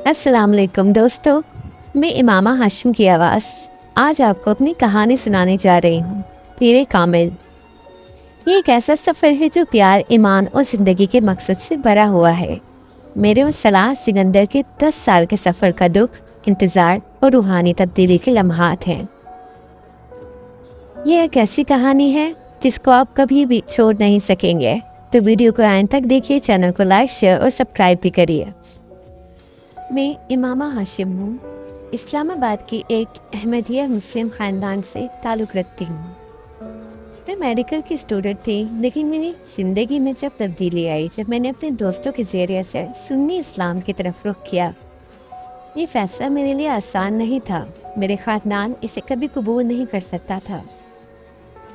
अस्सलाम वालेकुम दोस्तों, मैं इमामा हाशिम की आवाज़ आज आपको अपनी कहानी सुनाने जा रही हूँ। पीरे कामिल। ये एक ऐसा सफ़र है जो प्यार, ईमान और ज़िंदगी के मकसद से भरा हुआ है। मेरे और सलाह सिकंदर के 10 साल के सफ़र का दुख, इंतज़ार और रूहानी तब्दीली के लम्हात हैं। ये एक ऐसी कहानी है जिसको आप कभी भी छोड़ नहीं सकेंगे, तो वीडियो को अंत तक देखिए, चैनल को लाइक, शेयर और सब्सक्राइब भी करिए। मैं इमामा हाशिम हूँ। इस्लामाबाद की एक अहमदिया मुस्लिम ख़ानदान से ताल्लुक़ रखती हूँ। मैं मेडिकल की स्टूडेंट थी, लेकिन मेरी ज़िंदगी में जब तब्दीली आई, जब मैंने अपने दोस्तों के ज़रिए से सुन्नी इस्लाम की तरफ रुख किया। ये फ़ैसला मेरे लिए आसान नहीं था। मेरे ख़ानदान इसे कभी कबूल नहीं कर सकता था।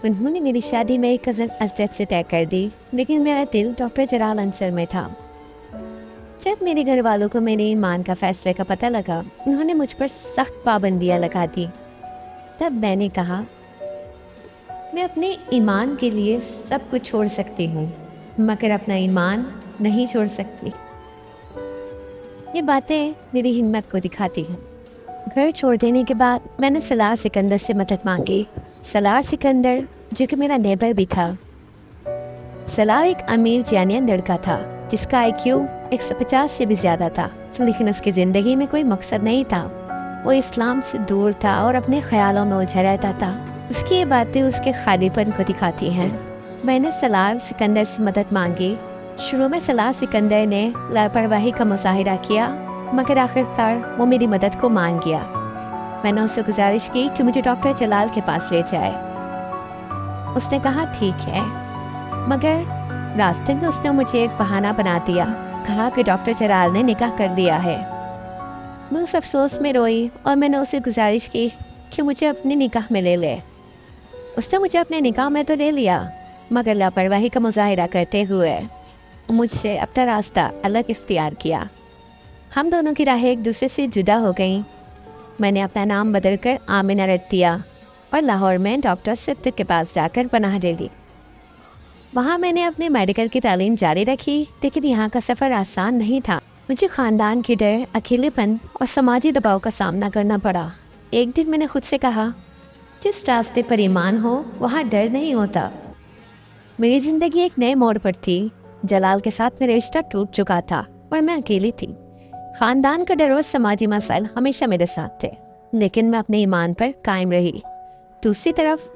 उन्होंने मेरी शादी मेरी कज़न असजद से तय कर दी, लेकिन मेरा दिल डॉक्टर जलाल अंसर में था। जब मेरे घर वालों को मेरे ईमान का फैसले का पता लगा, उन्होंने मुझ पर सख्त पाबंदियां लगा दी। तब मैंने कहा, मैं अपने ईमान के लिए सब कुछ छोड़ सकती हूँ, मगर अपना ईमान नहीं छोड़ सकती। ये बातें मेरी हिम्मत को दिखाती हैं। घर छोड़ देने के बाद मैंने सलार सिकंदर से मदद मांगी। सलार सिकंदर, जो कि मेरा नेबर भी था। सलार एक अमीर जैनियन लड़का था जिसका IQ 150 से भी ज़्यादा था, लेकिन उसकी ज़िंदगी में कोई मकसद नहीं था। वो इस्लाम से दूर था और अपने ख्यालों में उलझा रहता था। उसकी ये बातें उसके खालीपन को दिखाती हैं। मैंने सलार सिकंदर से मदद मांगी। शुरू में सलार सिकंदर ने लापरवाही का मुजाहिरा किया, मगर आखिरकार वो मेरी मदद को मान गया। मैंने उससे गुजारिश की कि मुझे डॉक्टर जलाल के पास ले जाए। उसने कहा ठीक है, मगर रास्ते में उसने मुझे एक बहाना बना दिया। कहा कि डॉक्टर जलाल ने निकाह कर दिया है। मैं उस अफसोस में रोई और मैंने उसे गुजारिश की कि मुझे अपने निकाह में ले ले। उसने मुझे अपने निकाह में तो ले लिया, मगर लापरवाही का मुजाहिरा करते हुए मुझसे अपना रास्ता अलग इख्तियार किया। हम दोनों की राहें एक दूसरे से जुदा हो गईं। मैंने अपना नाम बदलकर आमिना रख दिया और लाहौर में डॉक्टर सिद्दीक के पास जाकर पनाह ले ली। वहाँ मैंने अपने मेडिकल की तालीम जारी रखी, लेकिन यहाँ का सफ़र आसान नहीं था। मुझे ख़ानदान की डर, अकेलेपन और समाजी दबाव का सामना करना पड़ा। एक दिन मैंने खुद से कहा, जिस रास्ते पर ईमान हो वहाँ डर नहीं होता। मेरी ज़िंदगी एक नए मोड़ पर थी। जलाल के साथ मेरा रिश्ता टूट चुका था और मैं अकेली थी। ख़ानदान का डर और समाजी मसाइल हमेशा मेरे साथ थे, लेकिन मैं अपने ईमान पर कायम रही। दूसरी तरफ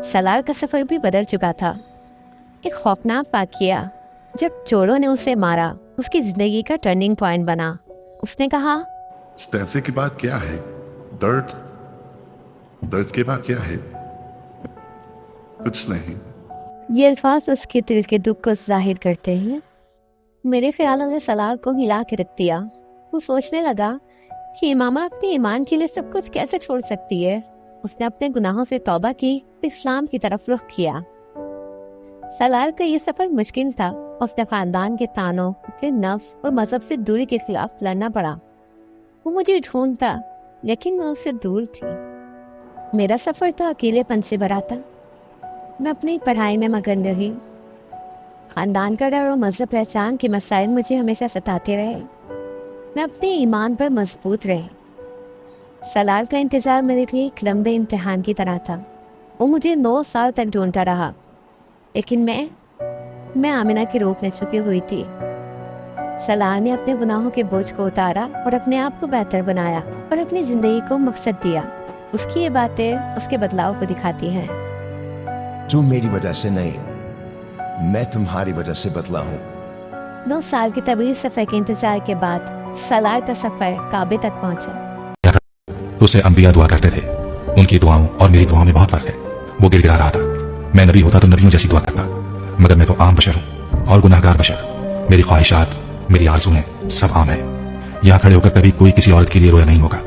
सलार का सफ़र भी बदल चुका था। एक खौफनाक वाक़या जब चोरों ने उसे मारा, उसकी ज़िंदगी का टर्निंग पॉइंट बना। उसने कहा, इस फैसले के बाद क्या है? दर्द के बाद क्या है? कुछ नहीं। ये अल्फाज उसके दिल के दुख को जाहिर करते हैं। मेरे ख्यालों ने सलार को हिला के रख दिया। वो सोचने लगा कि इमामा अपने ईमान के लिए सब कुछ कैसे छोड़ सकती है। उसने अपने गुनाहों से तौबा की, इस्लाम की तरफ रुख किया। सलार का ये सफर मुश्किल था। उसने खानदान के तानों, उसके नफ्स और मजहब से दूरी के खिलाफ लड़ना पड़ा। वो मुझे ढूंढता, लेकिन मैं उससे दूर थी। मेरा सफर तो अकेलेपन से भरा था। मैं अपनी पढ़ाई में मगन रही। खानदान का डर और मजहब पहचान के मसाइल मुझे हमेशा सताते रहे। मैं अपने ईमान पर मजबूत रही। सलार का इंतजार मेरे लिए एक लंबे इम्तिहान की तरह था। वो मुझे 9 साल तक ढूंढता रहा, लेकिन मैं आमिना के रूप में छुपी हुई थी। सलार ने अपने गुनाहों के बोझ को उतारा और अपने आप को बेहतर बनाया और अपनी ज़िंदगी को मकसद दिया। उसकी ये बातें उसके बदलाव को दिखाती हैं। तुम मेरी वजह से नहीं, मैं तुम्हारी वजह से बदला हूँ। 9 साल के तवील सफ़र के इंतजार के बाद सलार का सफ़र काबे तक पहुँचा। उससे अंबिया दुआ करते थे। उनकी दुआओं और मेरी दुआओं में बहुत फर्क है। वो गिड़गिड़ा रहा था, मैं नबी होता तो नबियों जैसी दुआ करता, मगर मैं तो आम बशर हूँ और गुनाहगार बशर। मेरी ख्वाहिशात, मेरी आरज़ूएं सब आम है। यहाँ खड़े होकर कभी कोई किसी औरत के लिए रोया नहीं होगा।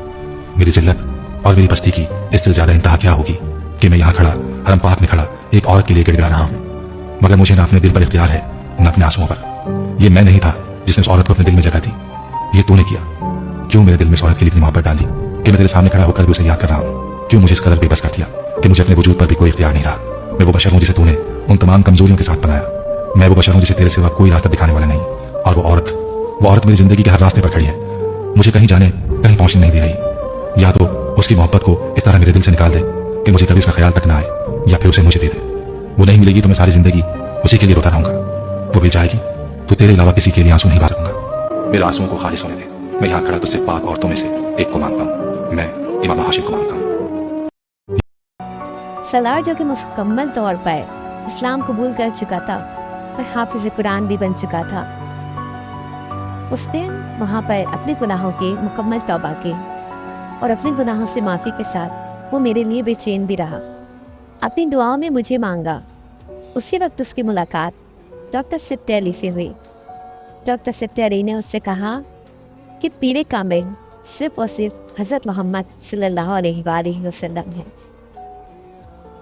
मेरी जिल्लत और मेरी बस्ती की इससे ज़्यादा इंतहा क्या होगी कि मैं यहाँ खड़ा, हरम पाक में खड़ा एक औरत के लिए गिड़गिड़ा रहा हूँ। मगर मुझे न अपने दिल पर इख्तियार है, न अपने आंसुओं पर। ये मैं नहीं था जिसने उस औरत को अपने दिल में जगह दी, ये तूने किया। क्यों मेरे दिल में उस औरत के लिए इतनी मोहब्बत डाली कि मैं तेरे सामने खड़ा होकर भी उसे याद कर रहा हूँ? क्यों मुझे इस कदर बेबस कर दिया कि मुझे अपने वजूद पर भी कोई इख्तियार नहीं रहा? मैं वो बशर हूँ जिसे तूने उन तमाम कमजोरियों के साथ बनाया। मैं वो बशर हूँ जिसे तेरे सिवा कोई रास्ता दिखाने वाला नहीं। और वो औरत मेरी जिंदगी के हर रास्ते पर खड़ी है। मुझे कहीं जाने कहीं पहुंचने नहीं दे रही। या तो उसकी मोहब्बत को इस तरह मेरे दिल से निकाल दे कि मुझे कभी उसका ख्याल तक ना आए, या फिर उसे मुझे दे दे। वो नहीं मिलेगी तो मैं सारी जिंदगी उसी के लिए रोता रहूंगा। वो मिल जाएगी तो तेरे अलावा किसी के लिए आंसू नहीं बहा सकूंगा। मेरे आंसुओं को खालिश होने दे। मैं यहाँ खड़ा तुझसे पाक औरतों में से एक को मांगता हूँ। मैं इमाम हाशिम को मांगता हूँ। सलार जो कि मुकम्मल तौर पर इस्लाम कबूल कर चुका था और हाफिज कुरान भी बन चुका था, उसने वहाँ पर अपने गुनाहों की मुकम्मल तौबा की और अपने गुनाहों से माफ़ी के साथ वो मेरे लिए बेचैन भी रहा। अपनी दुआओं में मुझे मांगा। उसी वक्त उसकी मुलाकात डॉक्टर सिप्ते अली से हुई। डॉक्टर सिप्ते अली ने उससे कहा कि पीर कामिल सिर्फ और सिर्फ हज़रत मोहम्मद सल्लल्लाहु अलैहि वसल्लम है।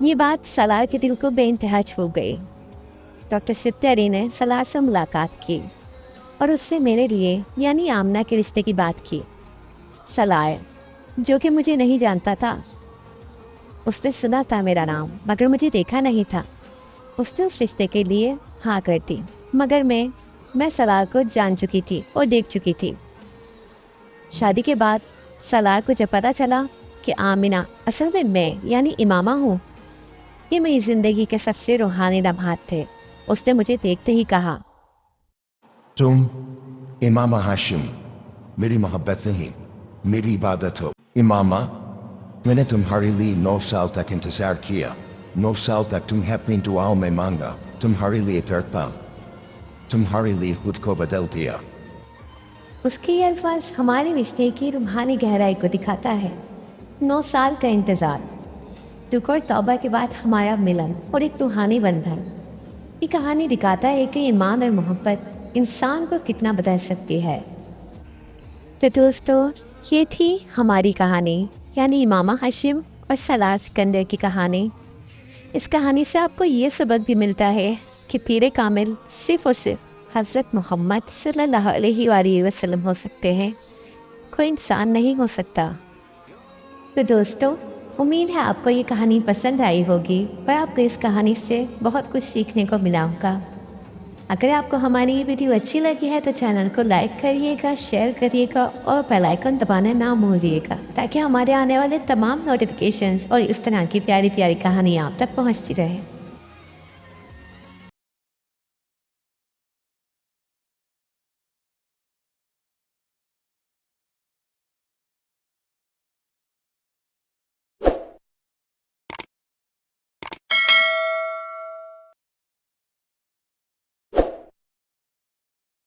ये बात सलार के दिल को बेइंतहा छू गई। डॉक्टर सिप्ते अली ने सलार से मुलाकात की और उससे मेरे लिए यानी आमना के रिश्ते की बात की। सलार जो कि मुझे नहीं जानता था, उसने सुना था मेरा नाम मगर मुझे देखा नहीं था। उसने उस रिश्ते के लिए हाँ कर दी, मगर मैं सलार को जान चुकी थी और देख चुकी थी। शादी के बाद सलार को जब पता चला कि आमिना असल में मैं यानी इमामा हूँ, ये मेरी ज़िंदगी के सबसे रूहानी लम्हात थे। उसने मुझे देखते ही कहा, तुम इमामा हाशिम मेरी मोहब्बत नहीं, मेरी इबादत हो। इमामा, मैंने तुम्हारे लिए 9 साल तक इंतजार किया। 9 साल तक तुम्हें अपनी दुआओं में मांगा, तुम्हारे लिए तड़पा, तुम्हारे लिए खुद को बदल दिया। उसके ये अल्फाज हमारे रिश्ते की रूहानी गहराई को दिखाता है। 9 साल का इंतज़ार, दुख और तौबा के बाद हमारा मिलन और एक रूहानी बंधन। ये कहानी दिखाता है कि ईमान और मोहब्बत इंसान को कितना बदल सकती है। तो दोस्तों, ये थी हमारी कहानी यानी इमामा हाशिम और सलार सिकंदर की कहानी। इस कहानी से आपको ये सबक भी मिलता है कि पीर कामिल सिर्फ़ और सिर्फ हज़रत मोहम्मद सल्लल्लाहु अलैहि वसल्लम हो सकते हैं, कोई इंसान नहीं हो सकता। तो दोस्तों, उम्मीद है आपको ये कहानी पसंद आई होगी और आपको इस कहानी से बहुत कुछ सीखने को मिला होगा। अगर आपको हमारी ये वीडियो अच्छी लगी है तो चैनल को लाइक करिएगा, शेयर करिएगा और बेल आइकन दबाना ना भूलिएगा, ताकि हमारे आने वाले तमाम नोटिफिकेशंस और इस तरह की प्यारी प्यारी कहानियाँ आप तक पहुँचती रहे।